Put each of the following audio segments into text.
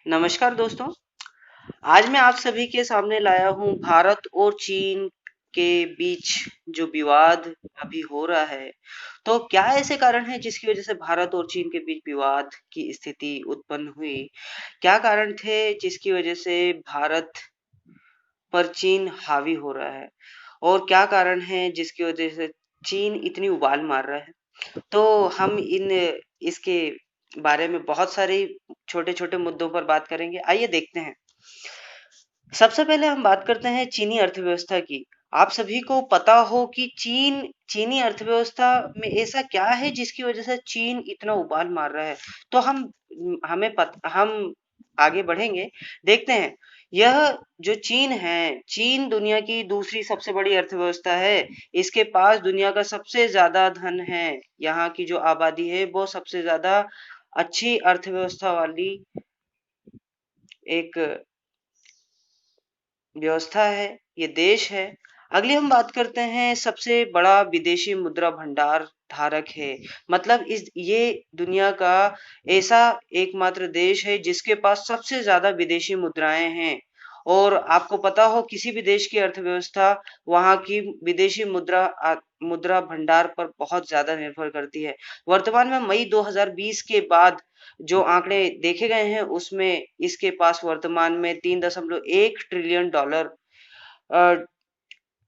नमस्कार दोस्तों। आज मैं आप सभी के सामने लाया हूँ भारत और चीन के बीच जो विवाद अभी हो रहा है। तो क्या ऐसे कारण हैं जिसकी वजह से भारत और चीन के बीच विवाद की स्थिति उत्पन्न हुई? क्या कारण थे जिसकी वजह से भारत पर चीन हावी हो रहा है? और क्या कारण है जिसकी वजह से चीन इतनी उबाल मार रहा है? तो हम इन इसके बारे में बहुत सारे छोटे-छोटे मुद्दों पर बात करेंगे। आइए देखते हैं। सबसे पहले हम बात करते हैं चीनी अर्थव्यवस्था की। आप सभी को पता हो कि चीनी अर्थव्यवस्था में ऐसा क्या है जिसकी वजह से चीन इतना उबाल मार रहा है? तो हम आगे बढ़ेंगे, देखते हैं। यह जो चीन है, चीन दुनिया की दूसरी सबसे बड़ी अर्थव्यवस्था है। इसके पास दुनिया का सबसे ज़्यादा धन है। यहाँ की जो आबादी है वो सबसे ज़्यादा अच्छी अर्थव्यवस्था वाली एक व्यवस्था है, ये देश है। अगली हम बात करते हैं सबसे बड़ा विदेशी मुद्रा भंडार धारक है। मतलब इस ये दुनिया का ऐसा एकमात्र देश है जिसके पास सबसे ज़्यादा विदेशी मुद्राएँ हैं। और आपको पता हो किसी भी देश की अर्थव्यवस्था वहाँ की विदेशी मुद्रा भंडार पर बहुत ज़्यादा निर्भर करती है। वर्तमान में मई 2020 के बाद जो आंकड़े देखे गए हैं उसमें इसके पास वर्तमान में 3.1 ट्रिलियन डॉलर अ,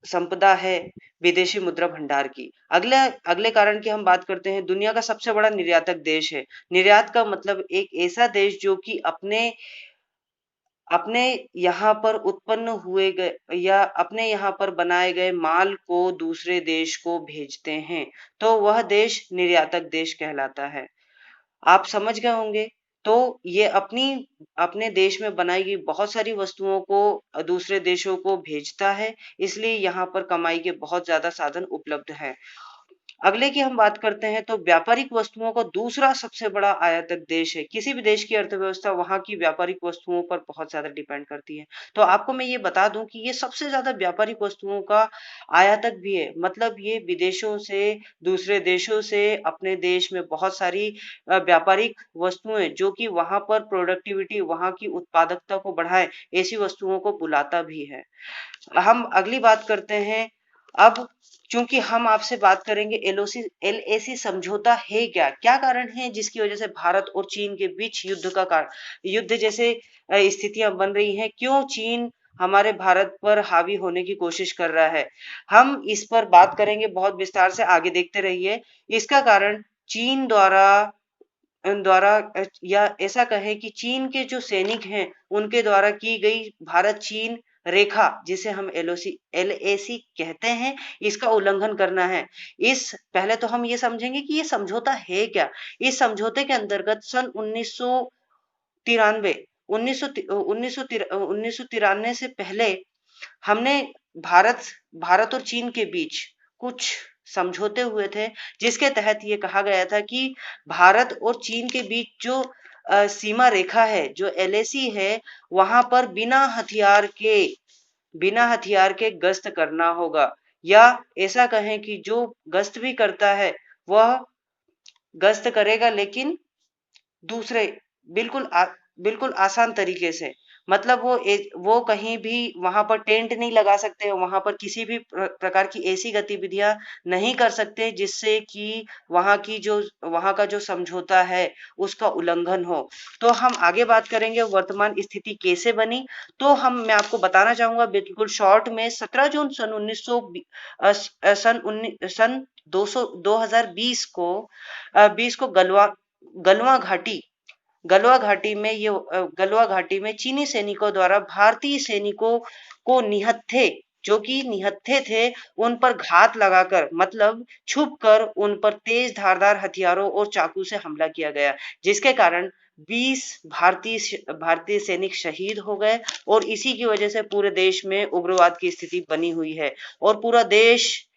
संपदा है विदेशी मुद्रा भंडार की। अगले अगले कारण की हम बात करते हैं, दुनिया का सबसे बड़ा निर्यातक देश है। निर्यात का मतलब एक ऐसा देश जो कि अपने अपने यहाँ पर उत्पन्न हुए गए या अपने यहाँ पर बनाए गए माल को दूसरे देश को भेजते हैं, तो वह देश निर्यातक देश कहलाता है। आप समझ गए होंगे। तो ये अपने देश में बनाई गई बहुत सारी वस्तुओं को दूसरे देशों को भेजता है, इसलिए यहाँ पर कमाई के बहुत ज़्यादा साधन उपलब्ध हैं। अगले की हम बात करते हैं तो व्यापारिक वस्तुओं का दूसरा सबसे बड़ा आयातक देश है। किसी भी देश की अर्थव्यवस्था वहाँ की व्यापारिक वस्तुओं पर बहुत ज़्यादा डिपेंड करती है। तो आपको मैं ये बता दूँ कि ये सबसे ज़्यादा व्यापारिक वस्तुओं का आयातक भी है। मतलब ये विदेशों से, दूसरे देशों से अपने देश में बहुत सारी व्यापारिक वस्तुएँ जो कि वहाँ पर प्रोडक्टिविटी, वहाँ की उत्पादकता को बढ़ाएँ, ऐसी वस्तुओं को बुलाता भी है। हम अगली बात करते हैं। अब चूंकि हम आपसे बात करेंगे एलओसी एलएसी समझौता है क्या? क्या कारण है जिसकी वजह से भारत और चीन के बीच युद्ध जैसे स्थितियां बन रही हैं? क्यों चीन हमारे भारत पर हावी होने की कोशिश कर रहा है? हम इस पर बात करेंगे बहुत विस्तार से, आगे देखते रहिए। इसका कारण चीन द्वारा या ऐसा कहें कि चीन के जो सैनिक हैं उनके द्वारा की गई भारत चीन रेखा, जिसे हम एलएसी कहते हैं, इसका उल्लंघन करना है। इस पहले तो हम ये समझेंगे कि ये समझौता है क्या। इस समझौते के अंतर्गत सन 1993 1993 से पहले हमने भारत भारत और चीन के बीच कुछ समझौते हुए थे, जिसके तहत ये कहा गया था कि भारत और चीन के बीच जो सीमा रेखा है, जो एलएसी है, वहां पर बिना हथियार के गश्त करना होगा। या ऐसा कहें कि जो गश्त भी करता है वह गश्त करेगा, लेकिन दूसरे बिल्कुल बिल्कुल आसान तरीके से। मतलब वो कहीं भी वहां पर टेंट नहीं लगा सकते, वहां पर किसी भी प्रकार की ऐसी गतिविधियां नहीं कर सकते जिससे कि वहां का जो समझौता है उसका उल्लंघन हो। तो हम आगे बात करेंगे वर्तमान स्थिति कैसे बनी। तो मैं आपको बताना चाहूंगा बिल्कुल शॉर्ट में। 17 जून सन 2020 को 20 को गलवां घाटी गलवा घाटी में गलवा घाटी में चीनी सैनिकों द्वारा भारतीय सैनिकों को जो कि निहत्थे थे, उन पर घात लगाकर, मतलब छुप कर उन पर तेज धारदार हथियारों और चाकू से हमला किया गया, जिसके कारण 20 भारतीय सैनिक शहीद हो गए। और इसी की वजह से पूरे देश में उग्रवाद की स्थिति बनी हुई है और पूरा देश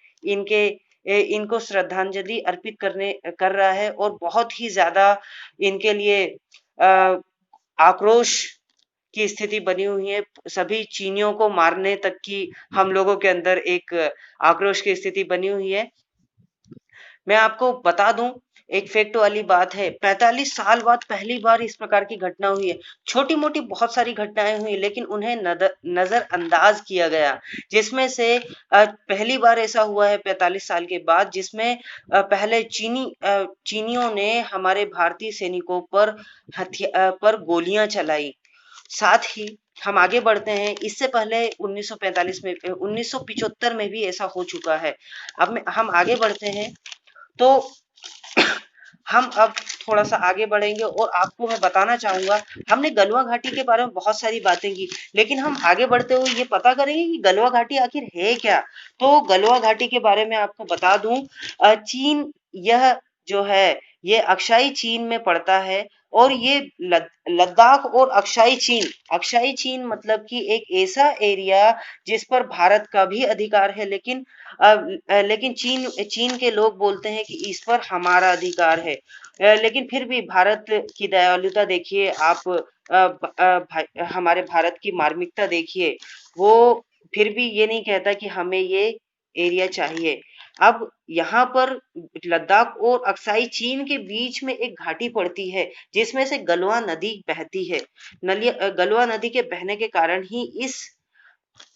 इनको श्रद्धांजलि अर्पित कर रहा है और बहुत ही ज्यादा इनके लिए अ, आक्रोश की स्थिति बनी हुई है। सभी चीनियों को मारने तक की हम लोगों के अंदर एक आक्रोश की स्थिति बनी हुई है। मैं आपको बता दूं एक फैक्ट वाली बात है, 45 साल बाद पहली बार इस प्रकार की घटना हुई है। छोटी-मोटी बहुत सारी घटनाएँ हुई, लेकिन उन्हें नज़रअंदाज किया गया। जिसमें से पहली बार ऐसा हुआ है 45 साल के बाद, जिसमें पहले चीनियों ने हमारे भारतीय सैनिकों पर पर गोलियाँ चलाई। साथ ही हम आगे बढ़ते हैं, इससे पहले 1945 में 1975 में भी ऐसा हो चुका है। हम आगे बढ़ते हैं, तो हम अब थोड़ा-सा आगे बढ़ेंगे और आपको मैं बताना चाहूँगा, हमने गलवा घाटी के बारे में बहुत सारी बातें की, लेकिन हम आगे बढ़ते हुए ये पता करेंगे कि गलवा घाटी आखिर है क्या? तो गलवा घाटी के बारे में आपको बता दूँ, चीन यह जो है, ये अक्साई चीन में पड़ता है और ये लद्दाख और अक्साई चीन मतलब कि एक ऐसा एरिया जिस पर भारत का भी अधिकार है, लेकिन चीन के लोग बोलते हैं कि इस पर हमारा अधिकार है। लेकिन फिर भी भारत की दयालुता देखिए आप, हमारे भारत की मार्मिकता देखिए, वो फिर भी ये नहीं कहता कि हमें ये एरिया चाहिए। अब यहाँ पर लद्दाख और अक्साई चीन के बीच में एक घाटी पड़ती है, जिसमें से गलवा नदी बहती है। गलवा नदी के बहने के कारण ही इस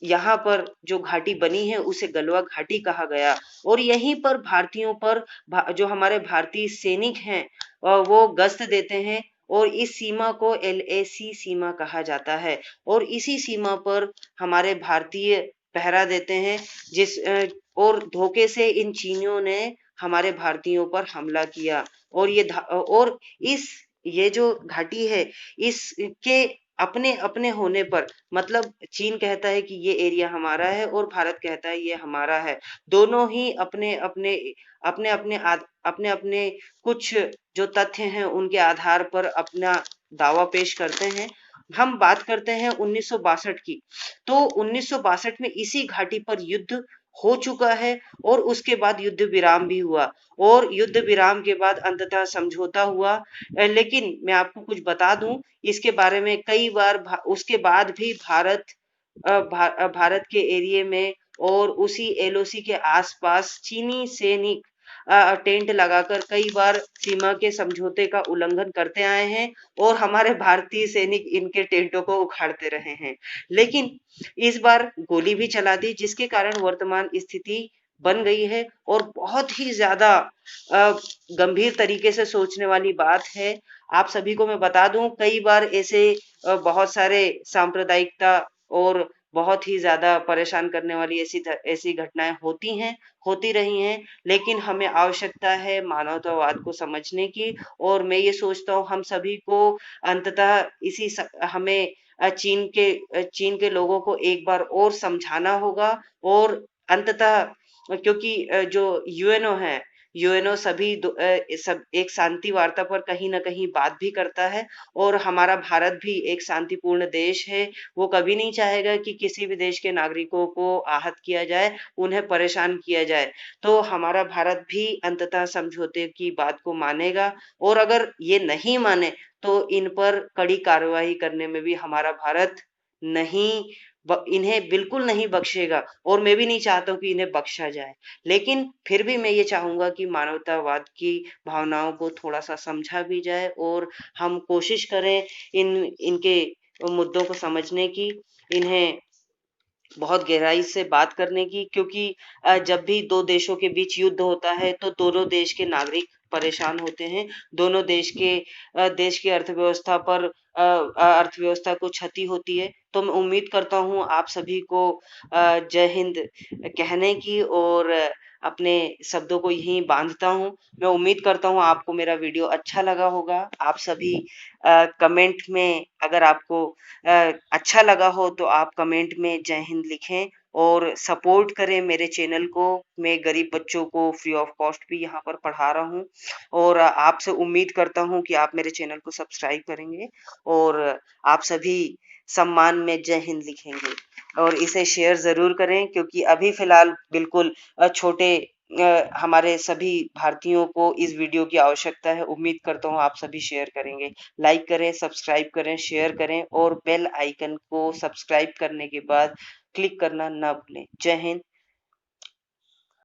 यहाँ पर जो घाटी बनी है उसे गलवा घाटी कहा गया। और यहीं पर भारतीयों पर जो हमारे भारतीय सैनिक हैं, वो गश्त देते हैं और इस सीमा को LAC सीमा कहा जाता है। और इसी सीमा पर हमारे भारतीय पहरा देते हैं, और धोखे से इन चीनियों ने हमारे भारतीयों पर हमला किया। और ये जो घाटी है, इसके अपने अपने होने पर, मतलब चीन कहता है कि ये एरिया हमारा है और भारत कहता है ये हमारा है। दोनों ही अपने अपने कुछ जो तथ्य हैं उनके आधार पर अपना दावा पेश करते हैं। हम बात करते हैं 1962 की। तो 1962 में इसी घाटी पर युद्ध हो चुका है और उसके बाद युद्ध विराम भी हुआ और युद्ध विराम के बाद अंततः समझौता हुआ। लेकिन मैं आपको कुछ बता दूं, इसके बारे में कई बार उसके बाद भी भारत के एरिया में और उसी LOC के आसपास चीनी सैनिक टेंट लगाकर कई बार सीमा के समझौते का उल्लंघन करते आए हैं और हमारे भारतीय सैनिक इनके टेंटों को उखाड़ते रहे हैं। लेकिन इस बार गोली भी चला दी, जिसके कारण वर्तमान स्थिति बन गई है और बहुत ही ज्यादा गंभीर तरीके से सोचने वाली बात है। आप सभी को मैं बता दूं, कई बार ऐसे बहुत सारे सांप्रदायिकता और बहुत ही ज्यादा परेशान करने वाली ऐसी घटनाएं होती रही हैं, लेकिन हमें आवश्यकता है मानवतावाद को समझने की। और मैं ये सोचता हूँ हम सभी को अंततः हमें चीन के लोगों को एक बार और समझाना होगा। और अंततः क्योंकि जो यूएनओ है, यूएनओ सब एक शांति वार्ता पर कहीं न कहीं बात भी करता है और हमारा भारत भी एक शांतिपूर्ण देश है। वो कभी नहीं चाहेगा कि किसी भी देश के नागरिकों को आहत किया जाए, उन्हें परेशान किया जाए। तो हमारा भारत भी अंततः समझौते की बात को मानेगा और अगर ये नहीं माने तो इन पर कड़ी कार्रवाई करने में भी हमारा भारत नहीं इन्हें बिल्कुल नहीं बख्शेगा और मैं भी नहीं चाहता हूँ कि इन्हें बख्शा जाए। लेकिन फिर भी मैं ये चाहूंगा कि मानवतावाद की भावनाओं को थोड़ा-सा समझा भी जाए और हम कोशिश करें इनके मुद्दों को समझने की, इन्हें बहुत गहराई से बात करने की। क्योंकि जब भी 2 देशों के बीच युद्ध होता है तो दोनों देश के नागरिक परेशान होते हैं। दोनों देश की अर्थव्यवस्था को क्षति होती है। तो मैं उम्मीद करता हूँ आप सभी को जय हिंद कहने की और अपने शब्दों को यहीं बाँधता हूँ। मैं उम्मीद करता हूँ आपको मेरा वीडियो अच्छा लगा होगा। आप सभी कमेंट में अगर आपको अच्छा लगा हो तो आप कमेंट में जय हिंद लिखें और सपोर्ट करें मेरे चैनल को। मैं गरीब बच्चों को फ्री ऑफ कॉस्ट भी यहाँ पर पढ़ा रहा हूँ और आपसे उम्मीद करता हूँ कि आप मेरे चैनल को सब्सक्राइब करेंगे और आप सभी सम्मान में जय हिंद लिखेंगे और इसे शेयर ज़रूर करें। क्योंकि अभी फ़िलहाल बिल्कुल हमारे सभी भारतीयों को इस वीडियो की आवश्यकता है। उम्मीद करता हूँ आप सभी शेयर करेंगे। लाइक करें, सब्सक्राइब करें, शेयर करें और बेल आइकन को सब्सक्राइब करने के बाद क्लिक करना ना भूलें। जय हिंद।